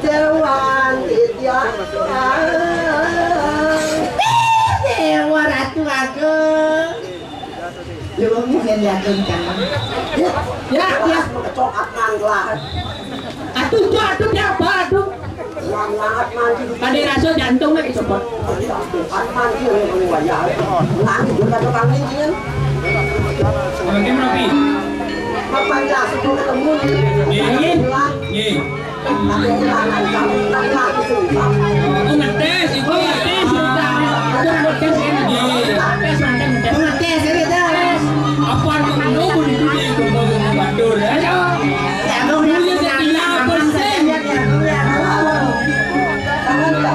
Dewan Tidya Dewa Ratu Ageng. Dewa mungkin yakin kan? Ya. Coklat manglah. Aduh apa aduh? Langat mandi. Pada rasa jantung lagi cepet. Kan mandi oleh wajah. Nanti juga tukang ini. Bagaimana Pi? Apa ya sebelum ketemu nih? Nih. Aku kehilangan kamu lagi susah. Oh ngetes itu ya. Ngetes ini dah. Apa aku nunggu di dunia itu Bandur ya?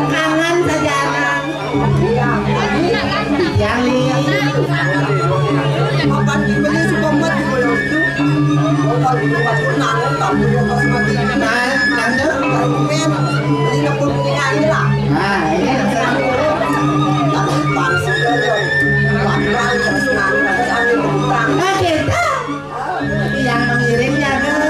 Kangen saja yang lihat apa dibeli suka itu kalau buat nangan kamu yang pas mati nanti kalau pengen beli napun ini lah ini tapi pansi saja laporan terus nangan ada utang kita yang mengirimnya kan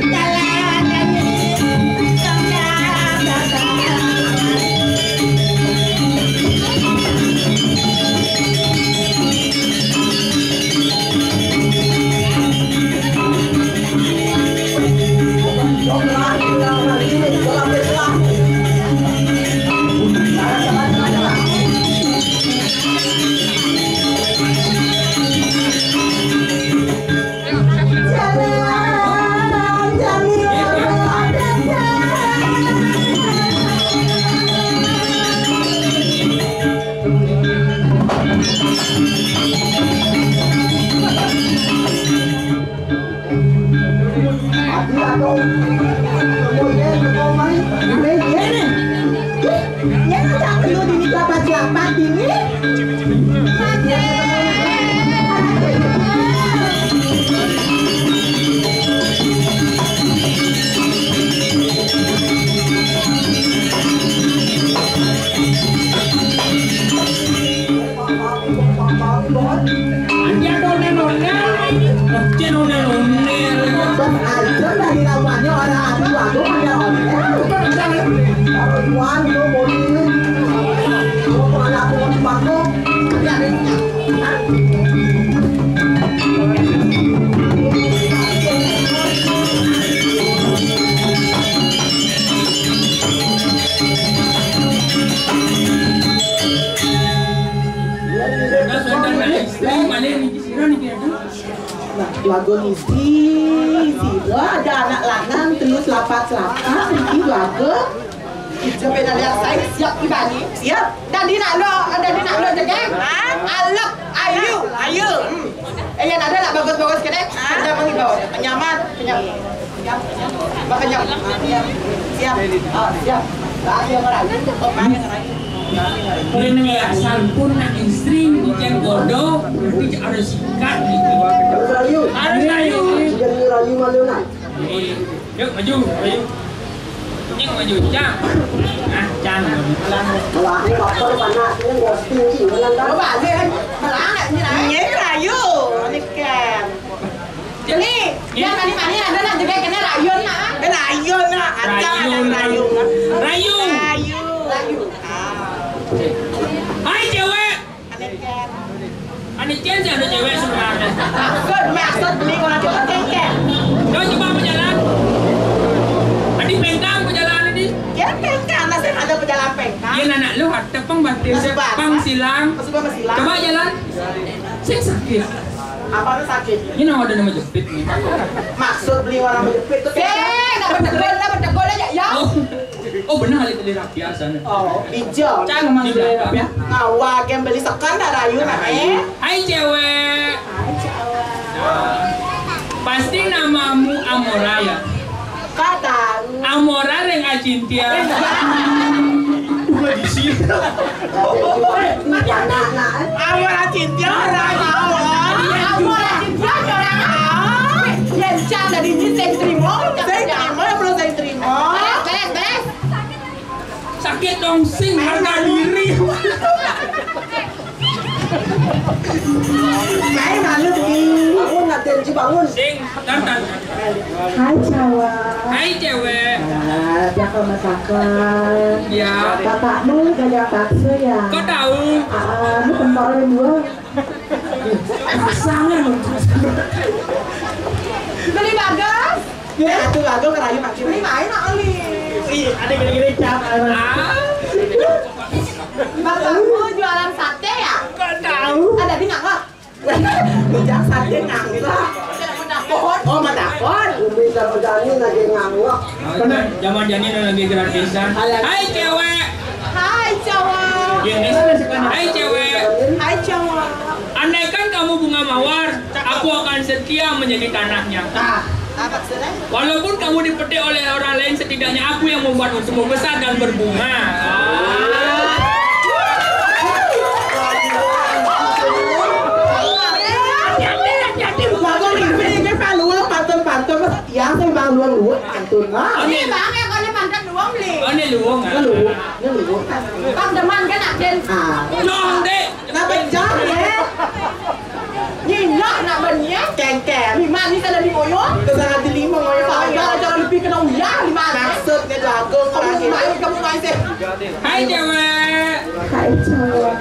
Jalan Aku atau kemudian kemai ini ya tak perlu di lapat ini dari lawannya orang aku ada kalau tuan itu boleh kalau anakku mau bantu Wagon isi, ada anak lanang terus lapat-lapat, ini wagon. Sampai dah lihat saya siap ibani, siap. Dan dia nak lo jeng, alak, ayu. Yang ada nak bagus-bagus kedek, kerja mengimbau, penyamat, makanya siap. Ada orang, Ini asal pun nak istri bukan bodoh, berarti harus sikat gitu. Harus rayu. Jadi rayu malu nak. Yuk maju. Nyeng maju, Cang. Cang. Lah ni bakal panas ni ghosting sih dengan dah. Coba dia melang nak ni nak. Ni rayu. Ni kan. Jadi, dia mani ada nak juga kena rayun nak. Kena rayun nak. Rayu. Hai cewek. Aneh Chen sih ada cewek sebenarnya. Maksud beli orang cewek kengkeng. Kau coba berjalan. Adi pengkang berjalan ini. Ya pengkang, nasi ada berjalan pengkang. Dia anak lu ada pang batin, pang silang. Coba jalan. Saya sakit. Apa tu sakit? Ini nama ada nama jepit nih. Maksud beli orang menjepit tu nak bertegol aja ya. Oh benar kali beli rapiah sana. Oh, hijau. Cang mas beli rapiah. Ngawak yang beli sekan dah rayu nak Hai cewek. Pasti namamu Amora ya. Kata Amora yang acintia. Bukan di sini. Amora cinta orang Amora cinta orang Yencang dari ini saya terima belum saya terima. Beres. Sakit dong sing harga diri. Saya malu di bangun nanti bangun. Sing, tar. Hai cewek. Dia masakan. Ya. Bapakmu gajah bakso ya. Kau tahu? Ini pentol yang dua. Pasangan. Beli bagas. Ya, itu bagas kerayu makin. Beli main nak oli. Ada gede-gede cap. Bapakmu jualan sate ya? Kau tahu? Ada di nggak? Bujang sate nggak? Oh, madakon. Bisa berjani lagi ngangok. Zaman jani lagi gratisan. Hai cewek. Hai cowok. Hai cewek. Hai cowok. Andaikan kamu bunga mawar, aku akan setia menjadi tanahnya. Apa maksudnya? Walaupun kamu dipetik oleh orang lain, setidaknya aku yang membuat tumbuh besar dan berbunga. Pantun yang saya bang luang pantun lah. Ini bang yang kau ni pantun luang beli. Oh ini luang ah? Luang. Bang deman kan nak den. Jong dek. Kenapa jam ya? Nyinyak nak benye. Kengkeng. Lima ni saya di moyo. Kesangat di lima ngoyo. Saya jangan lebih kena uyah lima. Maksudnya jagung orang Kamu main sih. Hai cewek. Hai cowok.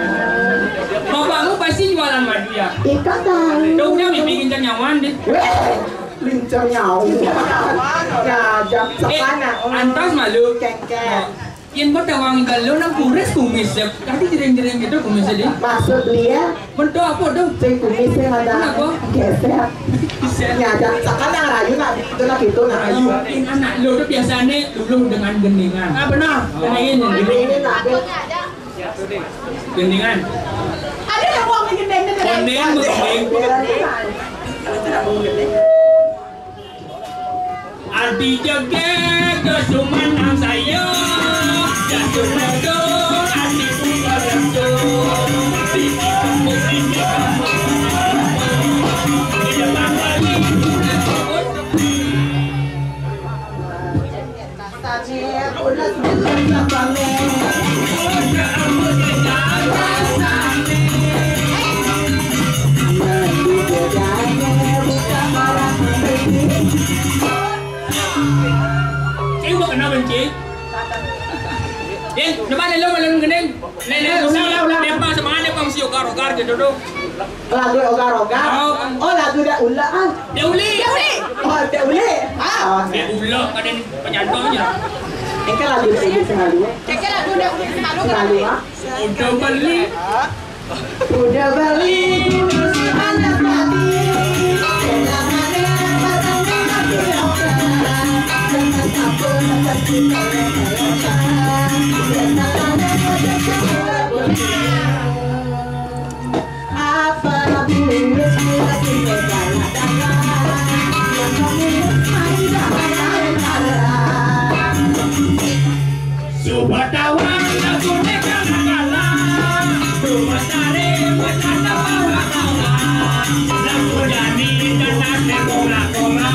Bapakmu pasti jualan madu ya? Ikat dah. Dong dia bikin nyawan deh. Lincah nyawa. Ya jam sekana. Antas malu. Kengkeng. Yang berdawang galau nang kumis kumis ya. Tadi jereng gitu kumisnya deh. Maksud dia. Bentuk apa dong? Cek kumisnya ada. Geser. Ya jam sekana rayu nak itu nak itu nak rayu. Mungkin anak lo tuh biasanya dulu dengan gendingan. Ah benar. Gendingin. Ini nak. Gendingan. Ada yang uang gendeng Gending. Tidak mau gede. Ati jegek kesuman saya jatuh medo ati punggal rejo Biki kumpul ini kamu Tidak bangkali Tanya ulas bilang sabane Udah amat kejar rasane Nanti bedanya bukan marah Cik buat kenapa cik? Ding, depan ni lo malam gening. Nenek depan sama ada pang si ogar-ogar gitu dong. lagu ogar-ogar. Oh lagu dah ulaan. Deuli. Oh dah ule. Ah. Dia ulo ada penyantong aja. Ini lagu dah ini selalu. Keke lagu udah selalu Selalu ah. Udah beli. Udah balik si anak tadi. Subatawan lagu neka nakala. Rumah sare bercanda bawa-bawa. Lagu jani dan nasi kola-kola.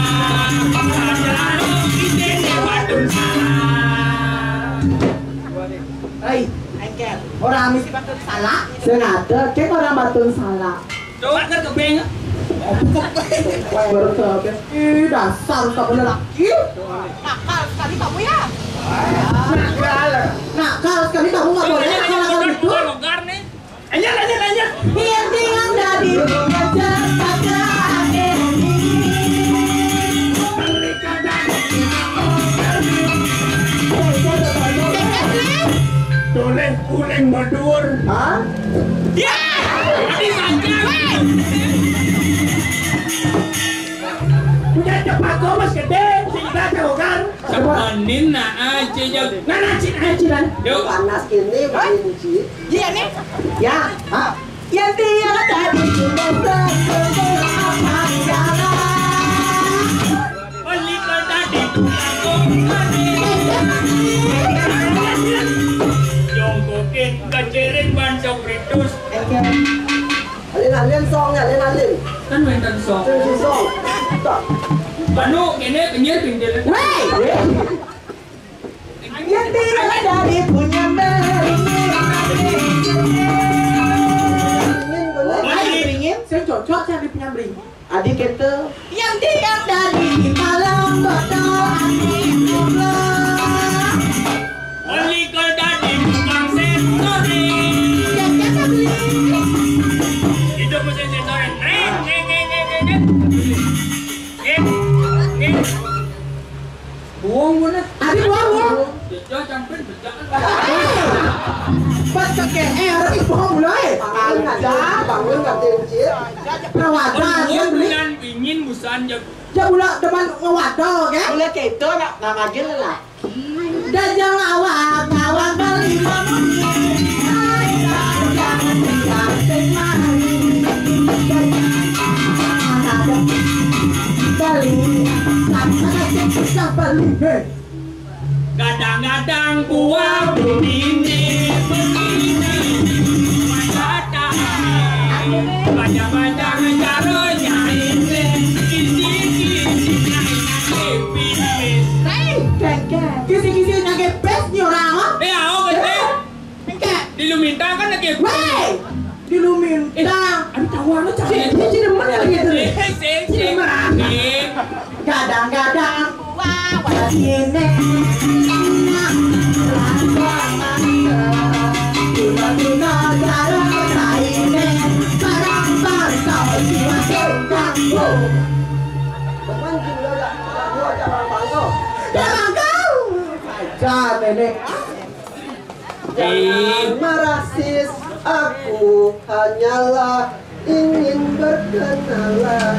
Selalu kita lewatin salah. Hei, engkel. orang misi Batun salah. sengaja cek orang batun salah. Coba kan kebeng. Baru sabes. Ih, dasar kamu lelaki. Nakal sekali kamu ya. Nakal sekali kamu nggak boleh nakal gitu. Ogar nih. Lanjut. Yang dari Uleng madur. Hah? Ya. Ini saja. Punya cepat kau mas gede, sehingga terokan. Sepanin na aja jag. Nana cina dan. Yuk. Panas gini begini sih. Iya nih. Ya, ha. Yang dia tadi cuma apa jalan. Balik ke tadi aku mati. Jongkokin kecerin bansok ritus. Alin song ya, alin. Kan main dan song. Sing song. Tak. Panu ini penyir pinggir. Wey. Yang dia tadi punya beringin, saya cocok saya di penyambring. Adik kita yang dia dari malam berdoa Balik ke tadi tukang sensory. Itu mesin sensory. Buang mana? Adik buang. Jauh campur berjalan. Pas kakek orang itu mulai. Bangun nggak tinggi. Perawatan yang beli. Bulan ingin busan jag. Ya bulan depan ngewadah, kan? Boleh kayak itu nak lagi lah. Dan jangan awak beli Kadang-kadang buah begini banyak-banyak caranya ini kisi-kisi nage pes ni orang. ako kasi diluminta kan lagi Wey, diluminta. ano tawa na Sini demen ya gitu. Kadang-kadang sini. Tuna cara ini barang bangkau jiwa sengkangku. Teman juga jangan bangkau. Jangan kau. Ajar nenek. Jangan merasis, aku hanyalah ingin berkenalan.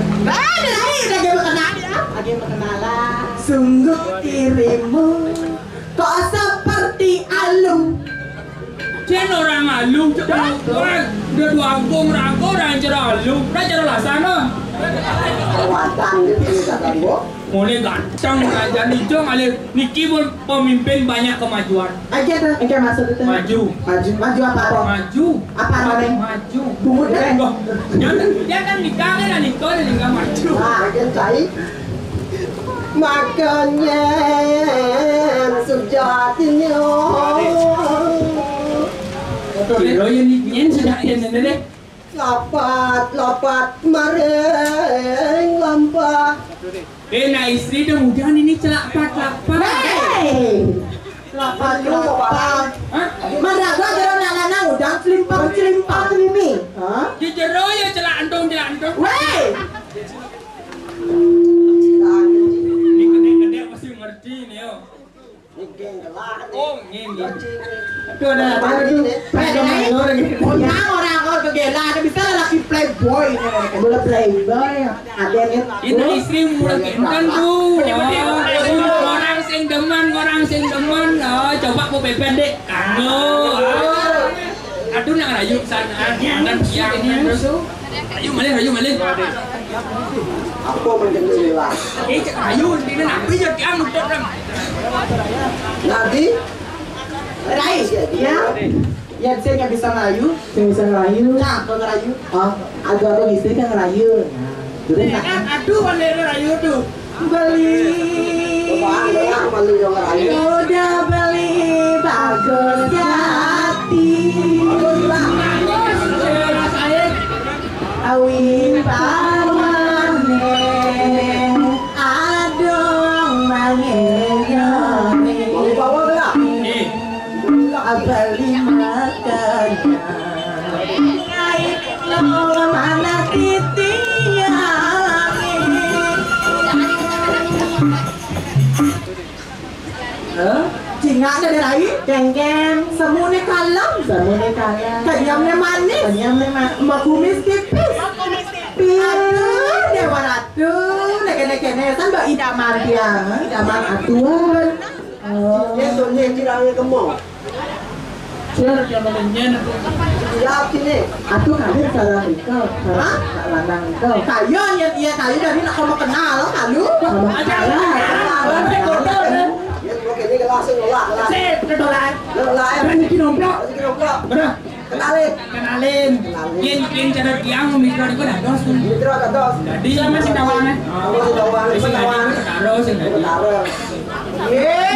Lagi berkenalan. Sungguh dirimu kok seperti alung. Jen orang alung cepat udah dua angkung rangko orang cerah alung orang cerah lah sana Watang gitu kata gua. Mulai ganteng aja nih Jong, Niki pun pemimpin banyak kemajuan. Aja tuh, aja masuk itu. Maju. Maju apa? Maju. Apa namanya? Maju. Bumut kan? Dia kan nikah kan nikah dan nikah maju. Nah, kan saya. Makanya sejatinya. Kira yang nyen sudah deh. Lompat mareng lompat. Nah istri dah mudah ini celak-pat. Lompat. Mana gua jero nana udang celimpak ini. Hah? Di jero ya celak antung. Weh. Ini gede pasti ngerti nih yo. Oh, ini. Itu ada orang kegela bisa laki playboy boleh playboy ada yang Itu istri mulai kan tuh. Orang sing demen. Coba mau pendek. Kanggo. Aduh nak rayu sana. Jangan siang terus. Rayu malin. apa menjengkelah Rayu ini nak bisa tiang nutup ram. nanti Rai ya ya saya nggak bisa ngerayu nah kalau ngerayu ada orang istri kan ngerayu Aduh pandai rayu tuh. beli udah beli bagus jati awi pamaneng adong mangeyone abali makanya ngai lo mana Cingak ada rai, cengkeng, semune kalem, kenyamnya manis, makumis tipis, dewa ratu, neken-nekenesan mbak idaman dia, idaman atuan. Ya tunya cirangnya kemong. Cer jamannya Ya sini. Atuh kalian salah ikut, salah landang ikut. Kayu ya kayu dari nak kamu kenal, kalu. Aja lah. Ini langsung nolak. Sip, nolak. Rezeki nomplok. Benar. Kenalin. Yen cara tiang mikro itu dah dos. Mitra kados. Jadi masih tawangan. Masih tawangan. Taruh sing.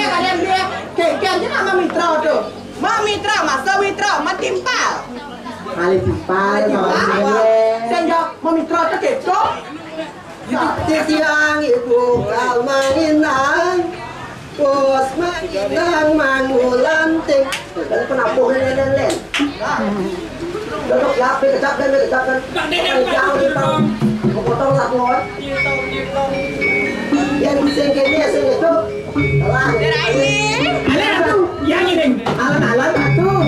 Kalian dia kayaknya nama mitra tuh. Ma mitra, masa mitra, matimpal. Kali timpal. Sehingga mau mitra tuh keco. Siang ibu kal manginan. Bos manginang mangulanting. Kalau penampung len. Duduk ya, kecap kan. Jauh di tong. Potong satu orang. Yang sing kene sing itu. Alah. Alah atuh, yang ini. Alan atuh.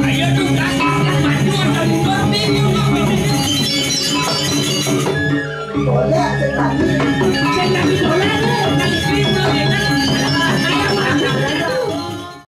Ayo tuh gas maju atau mundur bingung. Boleh sekali.